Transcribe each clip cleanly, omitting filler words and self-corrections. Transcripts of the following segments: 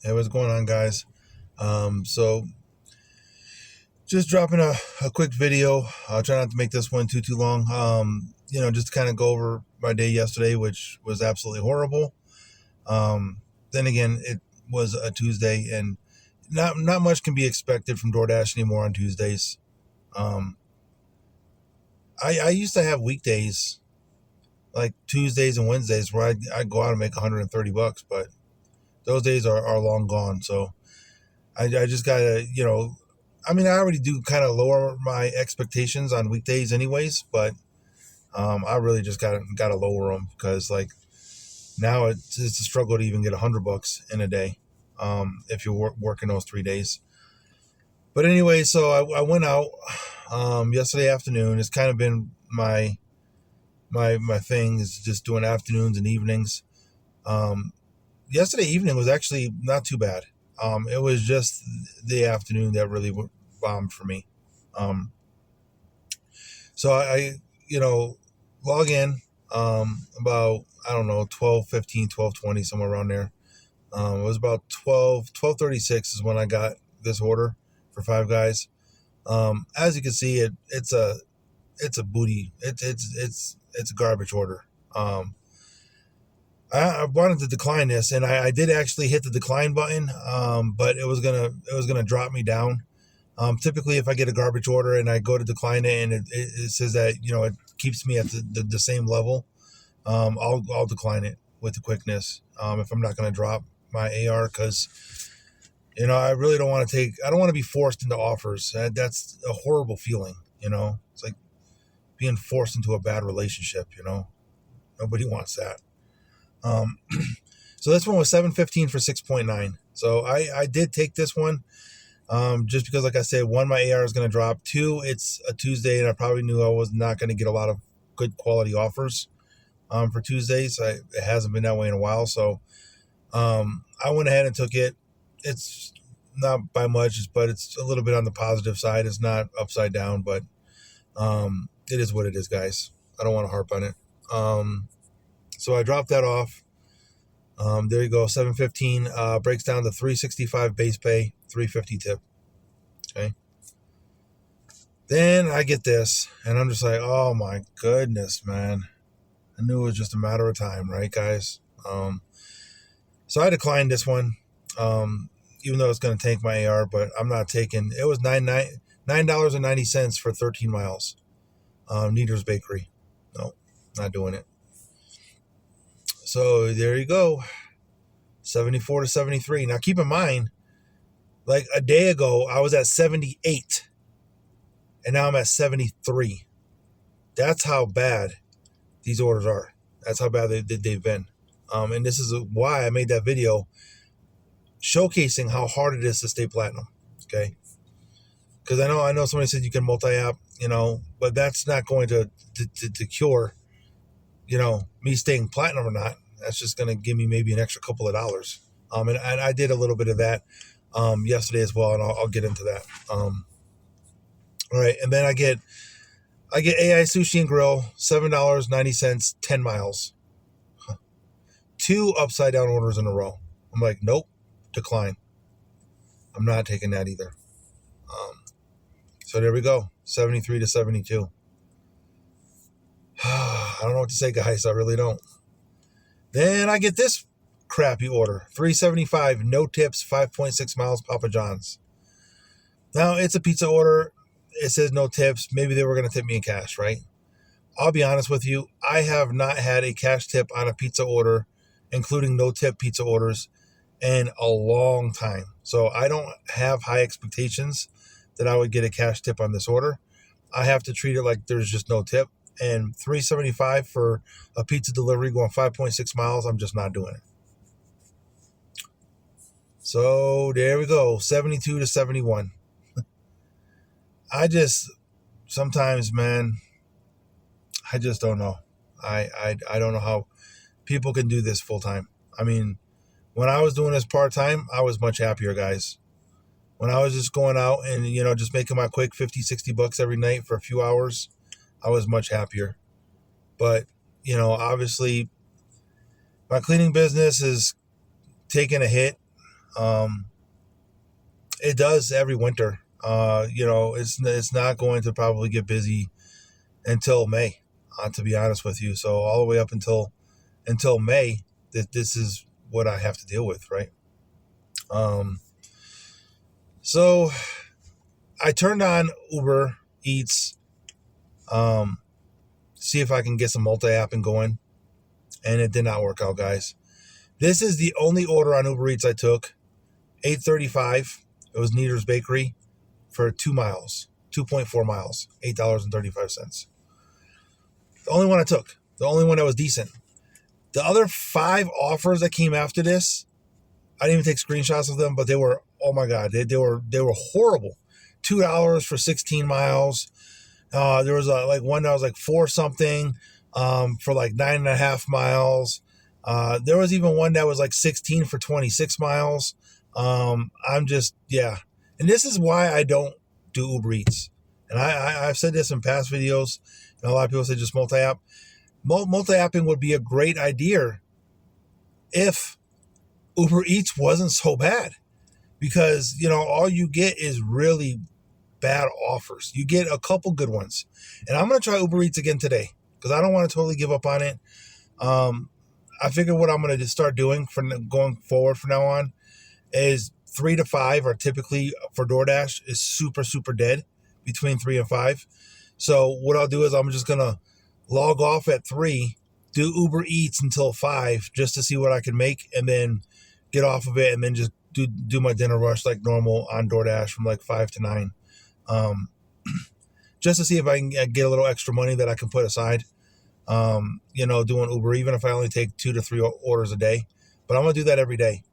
Hey, what's going on, guys? So just dropping a quick video. I'll try not to make this one too long. Just to kind of go over my day yesterday, which was absolutely horrible. Then again, it was a Tuesday, and not much can be expected from DoorDash anymore on Tuesdays. Um, I used to have weekdays like Tuesdays and Wednesdays where I go out and make $130, but those days are long gone. So I just gotta, I already do kind of lower my expectations on weekdays anyways, but I really just gotta lower them because like now it's a struggle to even get $100 in a day if you're working those 3 days. But anyway, so I went out yesterday afternoon. It's kind of been my thing is just doing afternoons and evenings. Yesterday evening was actually not too bad. It was just the afternoon that really bombed for me. So I log in about, I don't know, 12:15, 12:20, somewhere around there. It was about 12:36 is when I got this order for Five Guys. As you can see, it's a booty. It's a garbage order. I wanted to decline this, and I did actually hit the decline button, but it was gonna drop me down. Typically, if I get a garbage order and I go to decline it, and it says that it keeps me at the same level, I'll decline it with the quickness if I'm not gonna drop my AR, because I really don't want to I don't want to be forced into offers. That's a horrible feeling. It's like being forced into a bad relationship. Nobody wants that. So this one was $7.15 for 6.9. So I did take this one just because, like I said, one, my AR is going to drop. Two, it's a Tuesday, and I probably knew I was not going to get a lot of good quality offers for Tuesdays. It hasn't been that way in a while. So I went ahead and took it. It's not by much, but it's a little bit on the positive side. It's not upside down, but it is what it is, guys. I don't want to harp on it. So I dropped that off. There you go, $7.15 breaks down to $3.65 base pay, $3.50 tip. Okay. Then I get this, and I'm just like, oh my goodness, man. I knew it was just a matter of time, right, guys? So I declined this one, even though it's going to tank my AR, but I'm not taking. It was $9.90 for 13 miles. Neater's Bakery. No, not doing it. So there you go, 74 to 73. Now keep in mind, like a day ago, I was at 78, and now I'm at 73. That's how bad these orders are. That's how bad they've been. And this is why I made that video showcasing how hard it is to stay platinum. Okay, because I know somebody said you can multi-app, but that's not going to cure, me staying platinum or not. That's just going to give me maybe an extra couple of dollars. And I did a little bit of that yesterday as well, and I'll get into that. All right, and then I get AI Sushi and Grill, $7.90, 10 miles. 2 upside down orders in a row. I'm like, nope, decline. I'm not taking that either. So there we go, 73 to 72. I don't know what to say, guys. I really don't. Then I get this crappy order, $3.75, no tips, 5.6 miles, Papa John's. Now, it's a pizza order. It says no tips. Maybe they were going to tip me in cash, right? I'll be honest with you. I have not had a cash tip on a pizza order, including no tip pizza orders, in a long time. So I don't have high expectations that I would get a cash tip on this order. I have to treat it like there's just no tip. And $3.75 for a pizza delivery going 5.6 miles, I'm just not doing it. So there we go, 72 to 71. Sometimes, man, I just don't know. I don't know how people can do this full time. When I was doing this part time, I was much happier, guys. When I was just going out and, just making my quick $50-$60 every night for a few hours, I was much happier. But, obviously my cleaning business is taking a hit. It does every winter. It's not going to probably get busy until May, to be honest with you. So all the way up until May, this is what I have to deal with, right? So I turned on Uber Eats, see if I can get some multi-apping going, and it did not work out, guys. This is the only order on Uber Eats I took. $8.35. It was Neater's Bakery for 2 miles, 2.4 miles, $8.35. The only one I took. The only one that was decent. The other 5 offers that came after this, I didn't even take screenshots of them, but they were, oh my God, they were horrible. $2 for 16 miles. There was one that was like 4 something for like 9.5 miles. There was even one that was like 16 for 26 miles. And this is why I don't do Uber Eats. And I've said this in past videos. A lot of people say just multi-app. Multi-apping would be a great idea if Uber Eats wasn't so bad, because all you get is really bad offers. You get a couple good ones, and I'm gonna try Uber Eats again today because I don't want to totally give up on it. I figure what I'm gonna just start doing from going forward from now on is 3 to 5 are typically for DoorDash is super dead between 3 and 5. So what I'll do is I'm just gonna log off at 3, do Uber Eats until 5 just to see what I can make, and then get off of it, and then just do my dinner rush like normal on DoorDash from like 5 to 9, just to see if I can get a little extra money that I can put aside. Doing Uber, even if I only take 2 to 3 orders a day. But I'm gonna do that every day.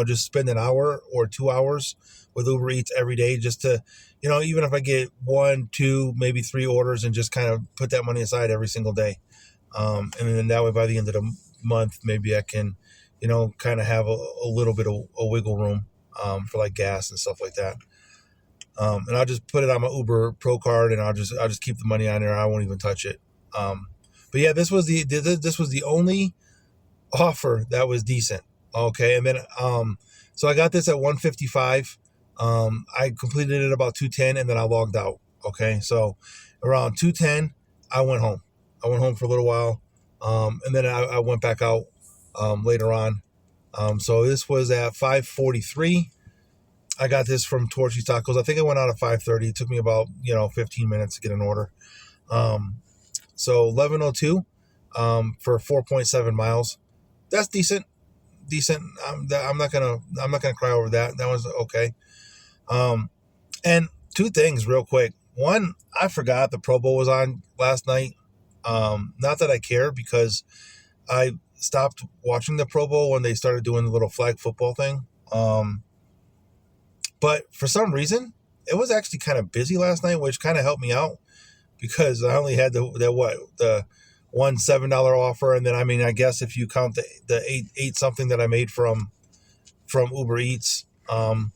Just spend an hour or 2 hours with Uber Eats every day, just to, even if I get 1, 2, maybe 3 orders, and just kind of put that money aside every single day. And then that way, by the end of the month, maybe I can, kind of have a little bit of a wiggle room for like gas and stuff like that. And I'll just put it on my Uber Pro card, and I'll just keep the money on there. I won't even touch it. But yeah, this was the only offer that was decent. Okay, and then so I got this at 155. I completed it about 2:10, and then I logged out. Okay, so around 2:10, I went home. I went home for a little while, and then I went back out later on. So this was at 5:43. I got this from Torchy's Tacos. I think I went out at 5:30. It took me about 15 minutes to get an order. So 11:02 for 4.7 miles. That's decent. I'm not gonna cry over that. That was okay. And 2 things real quick. One, I forgot the Pro Bowl was on last night. Not that I care, because I stopped watching the Pro Bowl when they started doing the little flag football thing. But for some reason, it was actually kind of busy last night, which kind of helped me out, because I only had the one $7 offer, and then I guess if you count the eight something that I made from Uber Eats, that's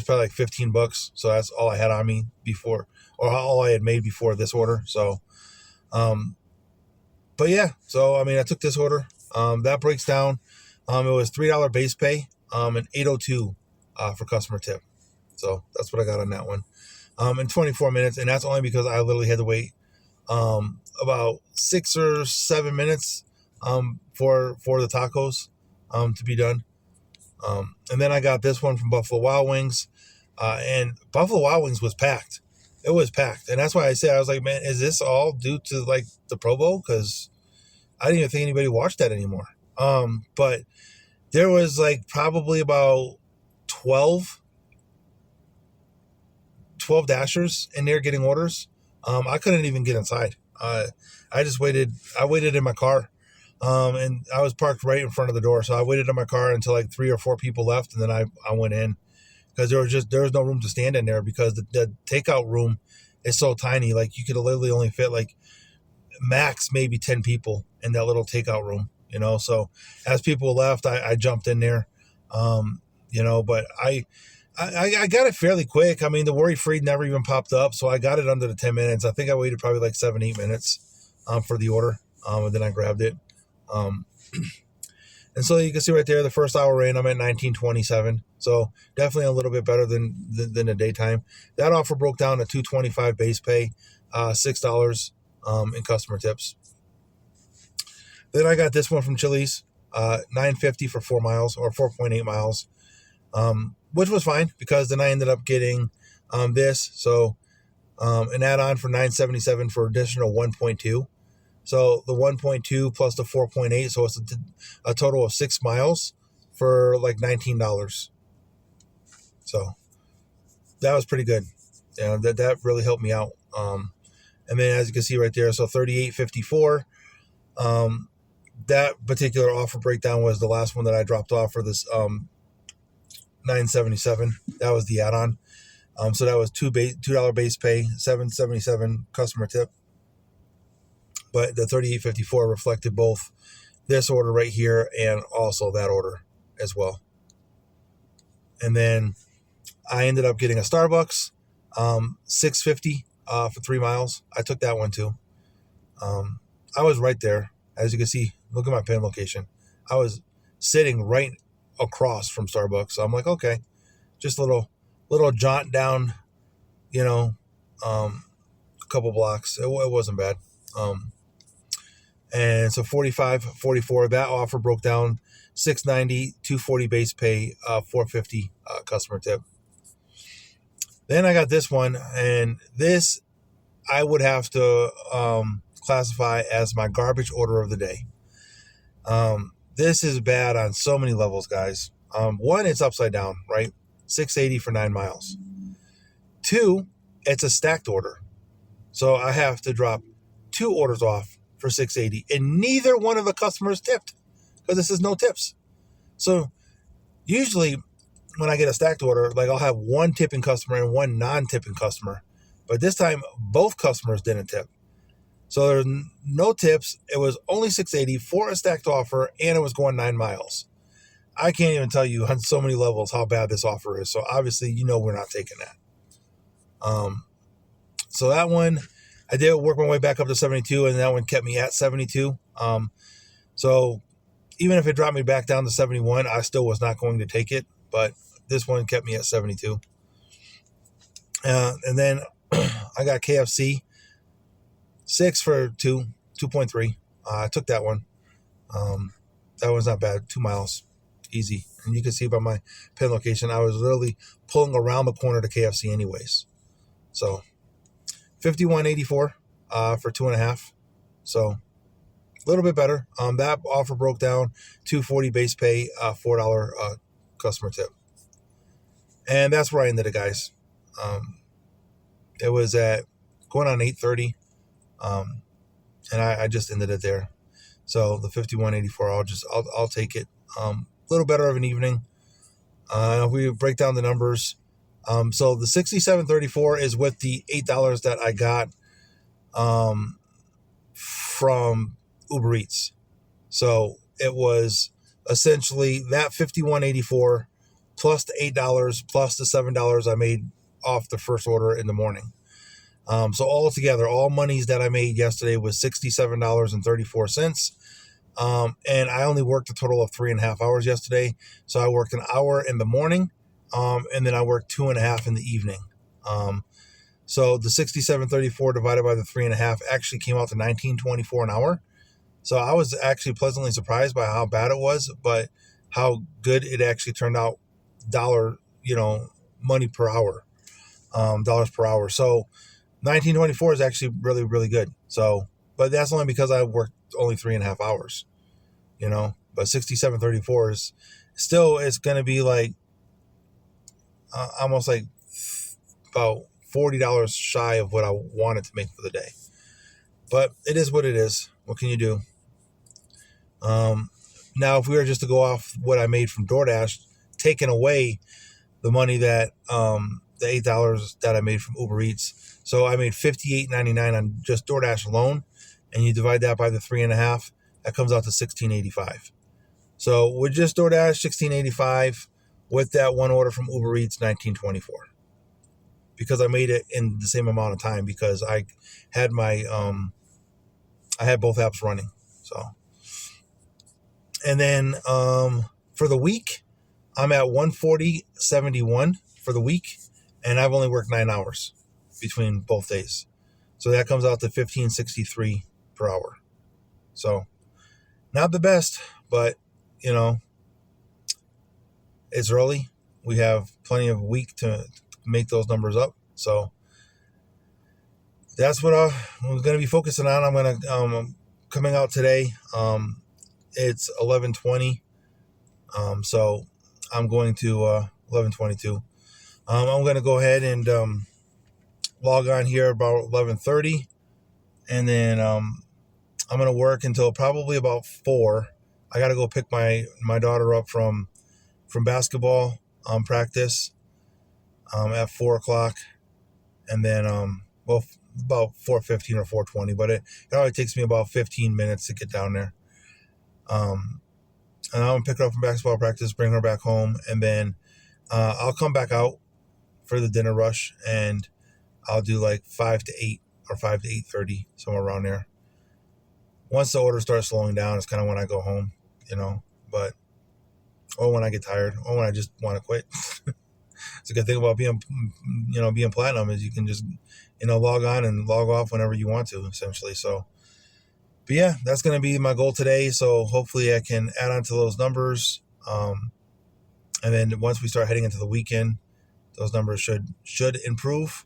probably like $15. So that's all I had on me before, or all I had made before this order. So, but yeah, so I took this order. That breaks down. It was $3 base pay, and $8.02 for customer tip. So that's what I got on that one. In 24 minutes, and that's only because I literally had to wait about 6 or 7 minutes for the tacos to be done. And then I got this one from Buffalo Wild Wings, and Buffalo Wild Wings was packed. It was packed, and that's why I was like, man, is this all due to like the Pro Bowl? Because I didn't even think anybody watched that anymore. But there was like probably about 12 dashers in there getting orders. I couldn't even get inside. I just waited. I waited in my car, and I was parked right in front of the door. So I waited in my car until like 3 or 4 people left, and then I went in, because there was no room to stand in there, because the takeout room is so tiny. Like you could literally only fit like max maybe 10 people in that little takeout room. So as people left, I jumped in there. But I got it fairly quick. The worry-free never even popped up, so I got it under the 10 minutes. I think I waited probably like 7-8 minutes for the order, and then I grabbed it. And And so you can see right there, the first hour in, I'm at 1927. So definitely a little bit better than the daytime. That offer broke down to $225 base pay, $6 in customer tips. Then I got this one from Chili's, $9.50 for 4 miles or 4.8 miles, which was fine because then I ended up getting this. So an add-on for $9.77 for additional 1.2. So the 1.2 plus the 4.8, so it's a total of 6 miles for like $19. So that was pretty good. Yeah, that really helped me out. And then as you can see right there, so $38.54. That particular offer breakdown was the last one that I dropped off for this $9.77. That was the add-on. So that was $2 base pay, $7.77 customer tip. But the $38.54 reflected both this order right here and also that order as well. And then I ended up getting a Starbucks, $6.50 for 3 miles. I took that one too. I was right there. As you can see, look at my pin location. I was sitting right across from Starbucks. So I'm like, okay, just a little jaunt down, a couple blocks. It wasn't bad. And so $45.44, that offer broke down $6.90, $2.40 base pay, $4.50 customer tip. Then I got this one, and this I would have to classify as my garbage order of the day. This is bad on so many levels, guys. One, it's upside down, right? $6.80 for 9 miles. 2, it's a stacked order. So I have to drop 2 orders off for $6.80, and neither one of the customers tipped because this is no tips. So usually when I get a stacked order, like I'll have one tipping customer and one non-tipping customer, but this time both customers didn't tip. So there's no tips. It was only $6.80 for a stacked offer, and it was going 9 miles. I can't even tell you on so many levels how bad this offer is. So obviously, we're not taking that. So that one, I did work my way back up to 72, and that one kept me at 72. So even if it dropped me back down to 71, I still was not going to take it. But this one kept me at 72. And then I got KFC, 6 for 2.3. I took that one. That one's not bad. 2 miles, easy. And you can see by my pin location, I was literally pulling around the corner to KFC anyways. So $51.84 for 2.5. So a little bit better. That offer broke down $2.40 base pay, $4 customer tip. And that's where I ended it, guys. It was at going on 8:30. And I just ended it there. So the $51.84, I'll take it. A little better of an evening. If we break down the numbers, so the $67.34 is with the $8 that I got from Uber Eats. So it was essentially that $51.84 plus the $8 plus the $7 I made off the first order in the morning. So altogether, all monies that I made yesterday was $67.34. And I only worked a total of 3.5 hours yesterday. So I worked an hour in the morning, and then I worked 2.5 in the evening. So the $67.34 divided by the 3.5 actually came out to $19.24 an hour. So I was actually pleasantly surprised by how bad it was, but how good it actually turned out money per hour, dollars per hour. So $19.24 is actually really, really good. So, but that's only because I worked only 3.5 hours, but $67.34 is still, it's going to be like almost like about $40 shy of what I wanted to make for the day. But it is what it is. What can you do? Now, if we were just to go off what I made from DoorDash, taking away the money that the $8 that I made from Uber Eats, so I made $58.99 on just DoorDash alone, and you divide that by the 3.5, that comes out to $16.85. So with just DoorDash, $16.85. With that one order from Uber Eats, $19.24. Because I made it in the same amount of time because I had my I had both apps running. So And then for the week, I'm at 140.71 for the week, and I've only worked 9 hours between both days. So that comes out to 15.63 per hour. So not the best, but you know, it's early. We have plenty of a week to make those numbers up. So that's what I'm going to be focusing on. I'm going to coming out today. It's 11:20. So I'm going to 11:22. I'm going to go ahead and log on here about 11:30, and then I'm going to work until probably about 4. I got to go pick my daughter up from basketball practice at 4:00, and then well, about 4:15 or 4:20, but it only takes me about 15 minutes to get down there. And I'm gonna pick her up from basketball practice, bring her back home, and then I'll come back out for the dinner rush, and I'll do like 5 to 8 or 5 to 8:30, somewhere around there. Once the order starts slowing down, it's kind of when I go home, but or when I get tired, or when I just want to quit. It's a good thing about being platinum is you can just, log on and log off whenever you want to, essentially. So, but yeah, that's going to be my goal today. So hopefully I can add on to those numbers. And then once we start heading into the weekend, those numbers should improve.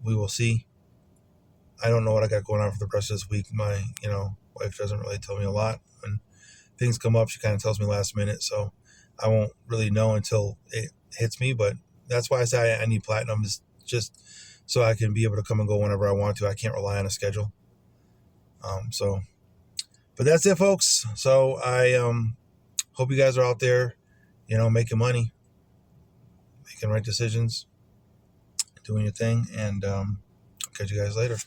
We will see. I don't know what I got going on for the rest of this week. My, wife doesn't really tell me a lot. When things come up, she kind of tells me last minute. So I won't really know until it hits me. But that's why I say I need platinum, is just so I can be able to come and go whenever I want to. I can't rely on a schedule. But that's it, folks. So I hope you guys are out there, making money, making right decisions, doing your thing, and catch you guys later.